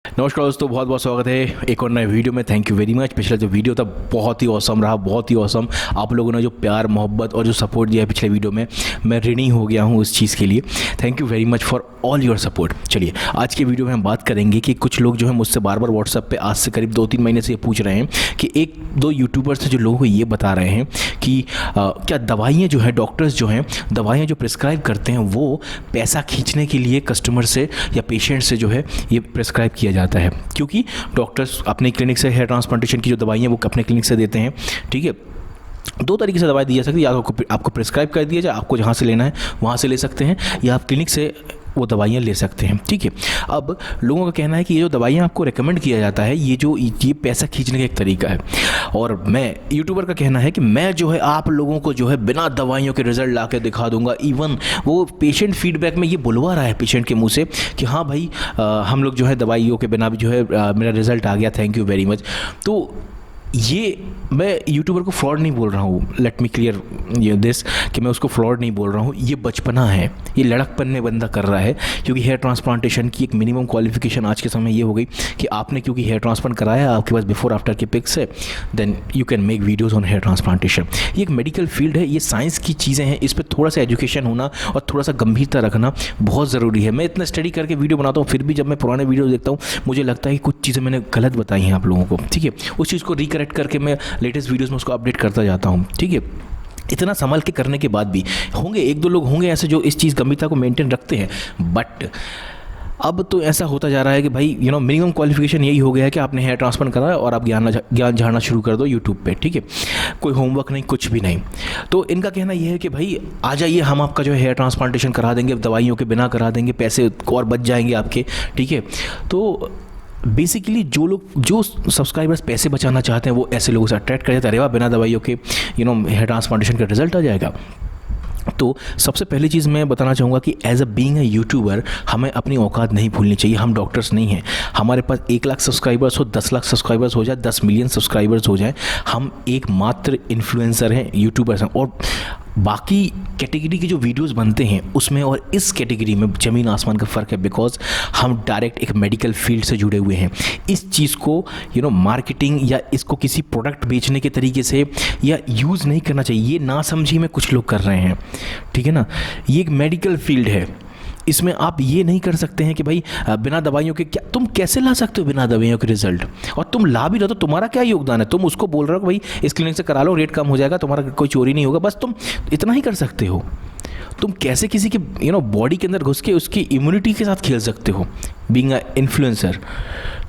नमस्कार दोस्तों, बहुत बहुत स्वागत है एक और नए वीडियो में। Thank you very much. पिछला जो वीडियो था बहुत ही औसम रहा, बहुत ही औसम। आप लोगों ने जो प्यार मोहब्बत और जो सपोर्ट दिया है पिछले वीडियो में, मैं ऋणी हो गया हूँ उस चीज़ के लिए। Thank you very much for all your support. चलिए आज के वीडियो में हम बात करेंगे कि कुछ लोग जो है मुझसे बार बार व्हाट्सएप पे आज से करीब 2-3 महीने से ये पूछ रहे हैं कि एक दो यूट्यूबर्स से जो लोगों को ये बता रहे हैं कि क्या दवाइयाँ जो हैं, डॉक्टर्स जो हैं दवाइयाँ जो प्रिस्क्राइब करते हैं वो पैसा खींचने के लिए कस्टमर से या पेशेंट से जो है ये प्रिस्क्राइब किया जाता है। क्योंकि डॉक्टर्स अपने क्लिनिक से हेयर ट्रांसप्लांटेशन की जो दवाइयाँ वो अपने क्लिनिक से देते हैं। ठीक है, दो तरीके से दवाई दी जा सकती है, या आपको प्रिस्क्राइब कर दिया जाए, आपको जहाँ से लेना है वहाँ से ले सकते हैं, या आप क्लिनिक से वो दवाइयाँ ले सकते हैं। ठीक है, अब लोगों का कहना है कि ये जो दवाइयाँ आपको रेकमेंड किया जाता है ये पैसा खींचने का एक तरीका है। और मैं यूट्यूबर का कहना है कि मैं जो है आप लोगों को जो है बिना दवाइयों के रिजल्ट ला के दिखा दूंगा। इवन वो पेशेंट फीडबैक में ये बुलवा रहा है पेशेंट के मुंह से कि हाँ भाई हम लोग जो है दवाइयों के बिना भी जो है मेरा रिजल्ट आ गया, थैंक यू वेरी मच। तो ये मैं यूट्यूबर को फ्रॉड नहीं बोल रहा हूँ, लेट मी क्लियर ये दिस कि मैं उसको फ्रॉड नहीं बोल रहा हूँ। ये बचपना है, ये लड़कपन में बंदा कर रहा है। क्योंकि हेयर ट्रांसप्लांटेशन की एक मिनिमम क्वालिफिकेशन आज के समय ये हो गई कि आपने क्योंकि हेयर ट्रांसप्लांट कराया, आपके पास बिफोर आफ्टर के पिक्स है, then you can make videos on hair transplantation. ये एक मेडिकल फील्ड है, ये साइंस की चीज़ें हैं, इस पर थोड़ा सा एजुकेशन होना और थोड़ा सा गंभीरता रखना बहुत ज़रूरी है। मैं इतना स्टडी करके वीडियो बनाता हूँ, फिर भी जब मैं पुराने वीडियो देखता हूँ मुझे लगता है कि कुछ चीज़ें मैंने गलत बताई हैं आप लोगों को। ठीक है, उस चीज़ को रिकरेक्ट करके मैं लेटेस्ट वीडियोस में उसको अपडेट करता जाता हूँ। ठीक है, इतना संभल के करने के बाद भी होंगे एक दो लोग होंगे ऐसे जो इस चीज़ गंभीरता को मेंटेन रखते हैं। बट अब तो ऐसा होता जा रहा है कि भाई मिनिमम क्वालिफिकेशन यही हो गया है कि आपने हेयर ट्रांसप्लांट करा और आप ज्ञान झाड़ना शुरू कर दो यूट्यूब पे। ठीक है, कोई होमवर्क नहीं, कुछ भी नहीं। तो इनका कहना यह है कि भाई आ जाइए, हम आपका जो है हेयर ट्रांसप्लांटेशन करा देंगे, दवाइयों के बिना करा देंगे, पैसे और बच जाएंगे आपके। ठीक है, तो बेसिकली जो सब्सक्राइबर्स पैसे बचाना चाहते हैं वो ऐसे लोगों से अट्रैक्ट कर जाता है। अरे वाह, बिना दवाइयों के हेयर ट्रांसप्लांटेशन का रिजल्ट आ जाएगा। तो सबसे पहली चीज़ मैं बताना चाहूँगा कि as a being a YouTuber हमें अपनी औकात नहीं भूलनी चाहिए। हम डॉक्टर्स नहीं हैं। हमारे पास 1 लाख सब्सक्राइबर्स हो, 10 लाख सब्सक्राइबर्स हो जाए, 10 मिलियन सब्सक्राइबर्स हो जाए, हम एक मात्र इन्फ्लुएंसर हैं, यूट्यूबर्स हैं। और बाकी कैटेगरी के जो वीडियोस बनते हैं उसमें और इस कैटेगरी में ज़मीन आसमान का फ़र्क है। बिकॉज हम डायरेक्ट एक मेडिकल फील्ड से जुड़े हुए हैं। इस चीज़ को मार्केटिंग या इसको किसी प्रोडक्ट बेचने के तरीके से या यूज़ नहीं करना चाहिए। ये ना समझी में कुछ लोग कर रहे हैं। ठीक है ना, ये एक मेडिकल फील्ड है। इसमें आप ये नहीं कर सकते हैं कि भाई बिना दवाइयों के क्या तुम कैसे ला सकते हो बिना दवाइयों के रिजल्ट। और तुम ला भी रहे हो तो तुम्हारा क्या योगदान है। तुम उसको बोल रहे हो कि भाई इस क्लिनिक से करा लो, रेट कम हो जाएगा, तुम्हारा कोई चोरी नहीं होगा, बस तुम इतना ही कर सकते हो। तुम कैसे किसी के बॉडी के अंदर घुस के उसकी इम्यूनिटी के साथ खेल सकते हो बीइंग अ इन्फ्लुएंसर।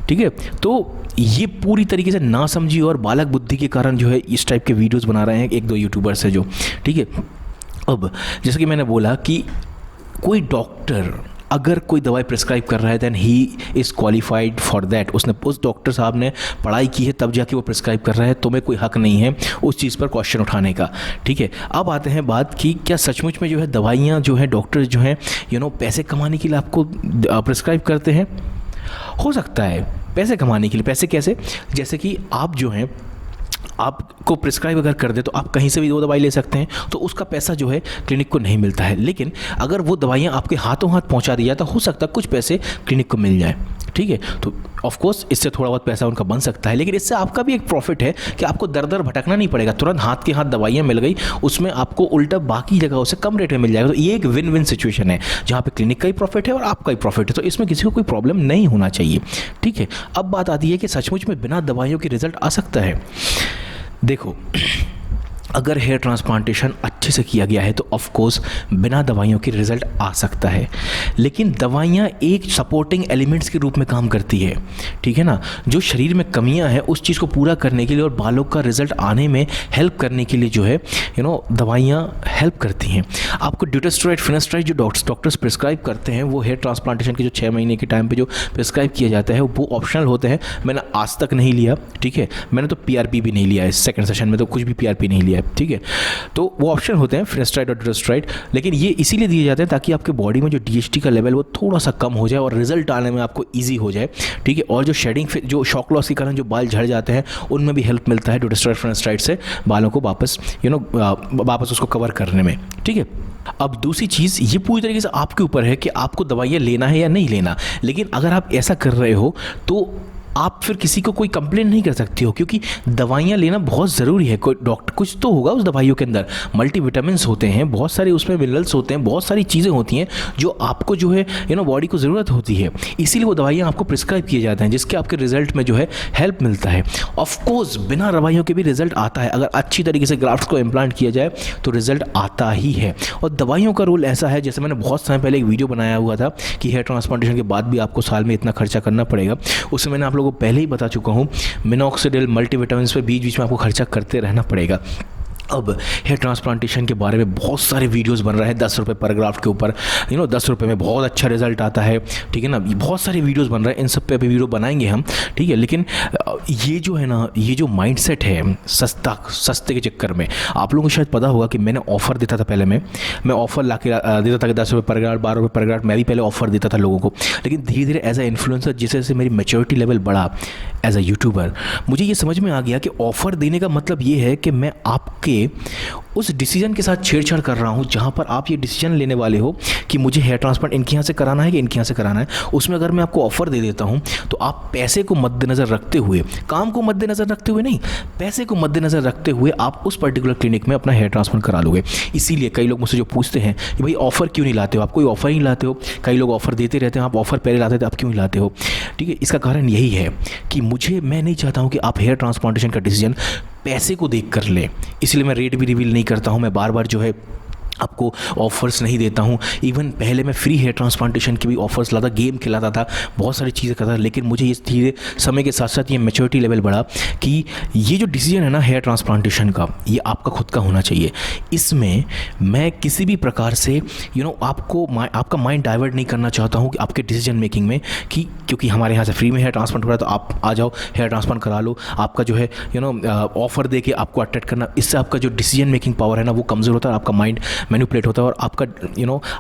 ठीक है, तो ये पूरी तरीके से ना समझी और बालक बुद्धि के कारण जो है इस टाइप के वीडियोज़ बना रहे हैं एक दो यूट्यूबर्स है जो। ठीक है, अब जैसे कि मैंने बोला कि कोई डॉक्टर अगर कोई दवाई प्रिस्क्राइब कर रहा है then he is qualified for that. उसने उस डॉक्टर साहब ने पढ़ाई की है तब जाके वो प्रिस्क्राइब कर रहा है। तुम्हें कोई हक नहीं है उस चीज़ पर क्वेश्चन उठाने का। ठीक है, अब आते हैं बात कि क्या सचमुच में जो है दवाइयाँ जो है डॉक्टर जो हैं पैसे कमाने के लिए आपको प्रिस्क्राइब करते हैं। हो सकता है पैसे कमाने के लिए। पैसे कैसे? जैसे कि आप जो हैं आपको प्रिस्क्राइब अगर कर दे तो आप कहीं से भी वो दवाई ले सकते हैं, तो उसका पैसा जो है क्लिनिक को नहीं मिलता है। लेकिन अगर वो दवाइयाँ आपके हाथों हाथ पहुंचा दी जाए तो हो सकता है कुछ पैसे क्लिनिक को मिल जाए। ठीक है, तो ऑफ कोर्स इससे थोड़ा बहुत पैसा उनका बन सकता है, लेकिन इससे आपका भी एक प्रॉफिट है कि आपको दर दर भटकना नहीं पड़ेगा। तुरंत हाथ के हाथ दवाइयाँ मिल गई, उसमें आपको उल्टा बाकी जगहों से कम रेट में मिल जाएगा। तो ये एक विन विन सिचुएशन है जहाँ पे क्लिनिक का ही प्रॉफिट है और आपका ही प्रॉफिट है। तो इसमें किसी को कोई प्रॉब्लम नहीं होना चाहिए। ठीक है, अब बात आती है कि सचमुच में बिना दवाइयों के रिजल्ट आ सकता है। देखो, अगर हेयर ट्रांसप्लांटेशन अच्छे से किया गया है तो ऑफ कोर्स बिना दवाइयों के रिज़ल्ट आ सकता है। लेकिन दवाइयाँ एक सपोर्टिंग एलिमेंट्स के रूप में काम करती है। ठीक है ना, जो शरीर में कमियां हैं उस चीज़ को पूरा करने के लिए और बालों का रिज़ल्ट आने में हेल्प करने के लिए जो है दवाइयाँ हेल्प करती हैं। आपको ड्यूटेस्टेरॉइड, फिनेस्टेरॉइड जो डॉक्टर्स प्रिस्क्राइब करते हैं वो हेयर ट्रांसप्लांटेशन के जो 6 महीने के टाइम पर जो प्रिस्क्राइब किया जाता है वो ऑप्शनल होते हैं। मैंने आज तक नहीं लिया। ठीक है, मैंने तो PRP भी नहीं लिया है। सेकेंड सेशन में तो कुछ भी PRP नहीं लिया है। ठीक है। तो वो ऑप्शन होते हैं फिनेस्ट्राइड और डुरास्ट्राइड, लेकिन ये इसीलिए दिए जाते हैं ताकि आपके बॉडी में जो DHT का लेवल वो थोड़ा सा कम हो जाए और रिजल्ट आने में आपको ईजी हो जाए, ठीक है। और जो शेडिंग, जो शॉक लॉस के कारण जो बाल झड़ जाते हैं उनमें भी हेल्प मिलता है डुरास्ट्राइड फिनेस्ट्राइड से बालों को वापस वापस उसको कवर करने में, ठीक है। अब दूसरी चीज़, ये पूरी तरीके से आपके ऊपर है कि आपको दवाइयाँ लेना है या नहीं लेना, लेकिन अगर आप ऐसा कर रहे हो तो आप फिर किसी को कोई कंप्लेंट नहीं कर सकते हो, क्योंकि दवाइयाँ लेना बहुत ज़रूरी है। कोई डॉक्टर, कुछ तो होगा उस दवाइयों के अंदर, मल्टीविटामिन्स होते हैं, बहुत सारे उसमें मिनरल्स होते हैं, बहुत सारी चीज़ें होती हैं जो आपको जो है बॉडी को ज़रूरत होती है, इसीलिए वो दवाइयाँ आपको प्रिस्क्राइब किए जाते हैं, जिसके आपके रिजल्ट में जो है हेल्प मिलता है। ऑफकोर्स बिना दवाइयों के भी रिजल्ट आता है, अगर अच्छी तरीके से ग्राफ्ट्स को इम्प्लांट किया जाए तो रिजल्ट आता ही है। और दवाइयों का रोल ऐसा है, जैसे मैंने बहुत समय पहले एक वीडियो बनाया हुआ था कि हेयर ट्रांसप्लांटेशन के बाद भी आपको साल में इतना खर्चा करना पड़ेगा, उसमें मैंने आप लोगों को पहले ही बता चुका हूँ, मिनॉक्सिडिल, मल्टीविटामिन्स पे बीच बीच में आपको खर्चा करते रहना पड़ेगा। अब हेयर ट्रांसप्लांटेशन के बारे में बहुत सारे वीडियोस बन रहे हैं 10 रुपये पर ग्राफ्ट के ऊपर, 10 रुपये में बहुत अच्छा रिजल्ट आता है, ठीक है ना। बहुत सारे वीडियोस बन रहे हैं, इन सब पे अभी वीडियो बनाएंगे हम, ठीक है। लेकिन ये जो है ना, ये जो माइंडसेट है सस्ते के चक्कर में, आप लोगों को शायद पता होगा कि मैंने ऑफ़र देता था पहले, मैं ऑफ़र ला के देता था कि 10 रुपये पर ग्राफ्ट, 12 रुपये पर ग्राफ्ट, मैं भी पहले ऑफ़र देता था लोगों को। लेकिन धीरे धीरे एज अ इन्फ्लुएंसर, जैसे जैसे मेरी मैच्योरिटी लेवल बढ़ा एज अ यूट्यूबर, मुझे ये समझ में आ गया कि ऑफ़र देने का मतलब ये है कि मैं आपके उस डिसीजन के साथ छेड़छाड़ कर रहा हूँ जहाँ पर आप ये डिसीजन लेने वाले हो कि मुझे हेयर ट्रांसप्लांट इनके यहाँ से कराना है कि इनके यहाँ से कराना है। उसमें अगर मैं आपको ऑफ़र दे देता हूँ तो आप पैसे को मद्देनज़र रखते हुए, काम को मद्देनज़र रखते हुए नहीं, पैसे को मद्देनज़र रखते हुए आप उस पर्टिकुलर क्लिनिक में अपना हेयर ट्रांसप्लांट करा लोगे। इसीलिए कई लोग मुझसे जो पूछते हैं कि भाई ऑफ़र क्यों नहीं लाते हो, आप कोई ऑफ़र नहीं लाते हो। कई लोग ऑफ़र देते रहते हैं, आप ऑफ़र पहले लाते थे, आप क्यों नहीं लाते हो, ठीक है। इसका कारण यही है कि मैं नहीं चाहता हूँ कि आप हेयर ट्रांसप्लांटेशन का डिसीजन पैसे को देख कर लें, इसलिए मैं रेट भी रिवील नहीं करता हूँ। मैं बार बार जो है आपको ऑफ़र्स नहीं देता हूँ। इवन पहले मैं फ्री हेयर ट्रांसप्लांटेशन के भी ऑफ़र्स लाता, गेम खिलाता था, बहुत सारी चीज़ें करता था। लेकिन मुझे इस धीरे समय के साथ साथ ये मैच्योरिटी लेवल बढ़ा कि ये जो डिसीजन है ना हेयर ट्रांसप्लांटेशन का, ये आपका खुद का होना चाहिए। इसमें मैं किसी भी प्रकार से आपका माइंड डाइवर्ट नहीं करना चाहता हूँ कि आपके डिसीजन मेकिंग में, कि क्योंकि हमारे यहाँ से फ्री में हेयर ट्रांसप्लांट हो रहा है तो आप आ जाओ हेयर ट्रांसप्लांट करा लो, आपका जो है ऑफ़र दे के आपको अट्रैक्ट करना, इससे आपका जो डिसीजन मेकिंग पावर है ना वो कमज़ोर होता है, आपका माइंड मैनिपुलेट होता है और आपका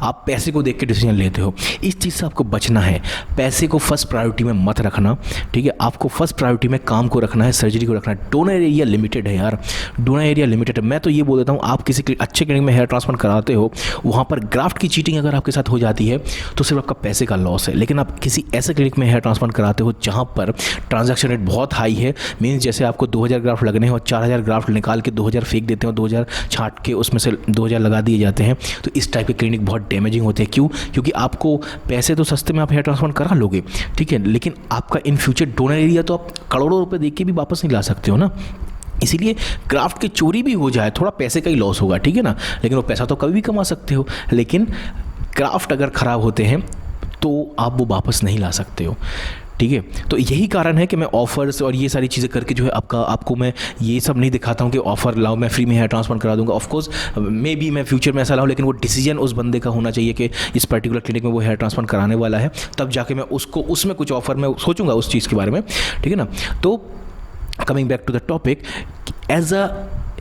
आप पैसे को देख के डिसीजन लेते हो। इस चीज़ से आपको बचना है। पैसे को फर्स्ट प्रायोरिटी में मत रखना, ठीक है। आपको फर्स्ट प्रायोरिटी में काम को रखना है, सर्जरी को रखना है। डोनर एरिया लिमिटेड है यार, डोनर एरिया लिमिटेड है। मैं तो ये बोल देता हूँ, आप किसी अच्छे क्लिनिक में हेयर ट्रांसप्लांट कराते हो, वहाँ पर ग्राफ्ट की चीटिंग अगर आपके साथ हो जाती है तो सिर्फ आपका पैसे का लॉस है। लेकिन आप किसी ऐसे क्लिनिक में हेयर ट्रांसप्लांट कराते हो जहाँ पर ट्रांजैक्शन रेट बहुत हाई है, मीन्स जैसे आपको 2000 ग्राफ्ट लगने हैं और 4000 ग्राफ्ट निकाल के 2000 फेंक देते हैं और 2000 छाट के उसमें से 2000 लगा दिए जाते हैं, तो इस टाइप के क्लिनिक बहुत डैमेजिंग होते हैं। क्यों? क्योंकि आपको पैसे तो सस्ते में आप हेयर ट्रांसप्लांट करा लोगे, ठीक है, लेकिन आपका इन फ्यूचर डोनर एरिया तो आप करोड़ों रुपए दे के भी वापस नहीं ला सकते हो ना। इसीलिए ग्राफ्ट की चोरी भी हो जाए, थोड़ा पैसे का ही लॉस होगा, ठीक है ना, लेकिन वो पैसा तो कभी भी कमा सकते हो। लेकिन ग्राफ्ट अगर ख़राब होते हैं तो आप वो वापस नहीं ला सकते हो, ठीक है। तो यही कारण है कि मैं ऑफ़र्स और ये सारी चीज़ें करके जो है आपको मैं ये सब नहीं दिखाता हूँ कि ऑफ़र लाओ मैं फ्री में हेयर ट्रांसप्लांट करा दूंगा। ऑफकोर्स मे बी मैं फ्यूचर में ऐसा लाऊँ, लेकिन वो डिसीजन उस बंदे का होना चाहिए कि इस पर्टिकुलर क्लिनिक में वो हेयर ट्रांसप्लांट कराने वाला है, तब जाके मैं उसमें कुछ ऑफ़र मैं सोचूंगा उस चीज़ के बारे में, ठीक है ना। तो coming back to the topic, as a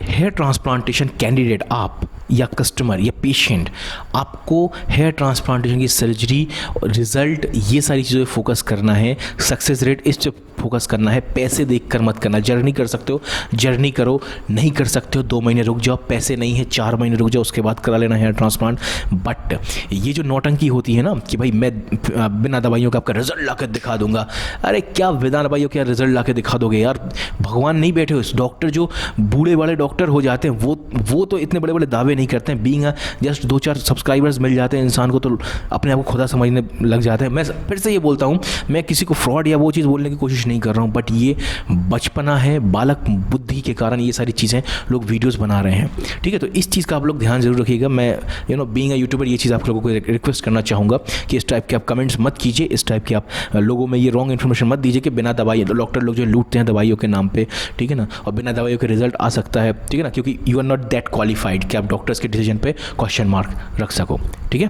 hair transplantation candidate आप या कस्टमर या पेशेंट, आपको हेयर ट्रांसप्लांटेशन की सर्जरी, रिजल्ट, ये सारी चीज़ें फोकस करना है। सक्सेस रेट इस पे फोकस करना है, पैसे देखकर मत करना। जर्नी कर सकते हो जर्नी करो, नहीं कर सकते हो 2 महीने रुक जाओ, पैसे नहीं है 4 महीने रुक जाओ, उसके बाद करा लेना हेयर ट्रांसप्लांट। बट ये जो नौटंकी होती है ना कि भाई मैं बिना दवाइयों का आपका रिजल्ट ला कर दिखा दूंगा, अरे क्या बिना दवाइयों का रिजल्ट ला के दिखा दोगे यार? भगवान नहीं बैठे हो। डॉक्टर जो बूढ़े वाले डॉक्टर हो जाते हैं वो तो इतने बड़े बड़े दावे नहीं करते हैं। बीइंग जस्ट 2-4 सब्सक्राइबर्स मिल जाते हैं इंसान को तो अपने आप को खुदा समझने लग जाते हैं। मैं फिर से ये बोलता हूँ, मैं किसी को फ्रॉड या वो चीज़ बोलने की कोशिश नहीं कर रहा हूँ, बट ये बचपना है, बालक बुद्धि के कारण ये सारी चीज़ें लोग वीडियोस बना रहे हैं, ठीक है। तो इस चीज़ का आप लोग ध्यान जरूर रखिएगा। मैं बीइंग अ यूट्यूबर ये चीज़ आप लोगों को रिक्वेस्ट करना चाहूँगा कि इस टाइप के आप कमेंट्स मत कीजिए, इस टाइप के आप लोगों में ये रॉन्ग इन्फॉर्मेशन मत दीजिए कि बिना दवाई, डॉक्टर लोग जो लूटते हैं दवाइयों के नाम पे, ठीक है ना, और बिना दवाइयों के रिजल्ट आ सकता है, ठीक है ना, क्योंकि you are not not that qualified कि आप डॉक्टर्स के डिसीजन पे क्वेश्चन मार्क रख सको, ठीक है।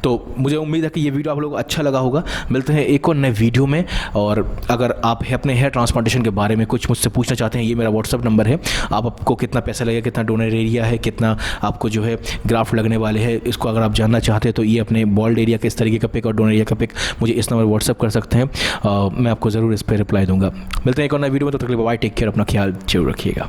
तो मुझे उम्मीद है कि ये वीडियो आप लोगों को अच्छा लगा होगा। मिलते हैं एक और नए वीडियो में। और अगर आप अपने हेयर ट्रांसप्लांटेशन के बारे में कुछ मुझसे पूछना चाहते हैं, ये मेरा व्हाट्सअप नंबर है। आपको कितना पैसा लगेगा, कितना डोनर एरिया है, कितना आपको जो है ग्राफ्ट लगने वाले हैं, इसको अगर आप जानना चाहते हैं तो ये अपने बॉल्ड एरिया के इस तरीके का पिक और डोनर एरिया का पिक मुझे इस नंबर व्हाट्सअप कर सकते हैं। मैं आपको ज़रूर इस पर रिप्लाई दूंगा। मिलते हैं एक और नए वीडियो में, तो तक के लिए बाय, टेक केयर, अपना ख्याल जरूर रखिएगा।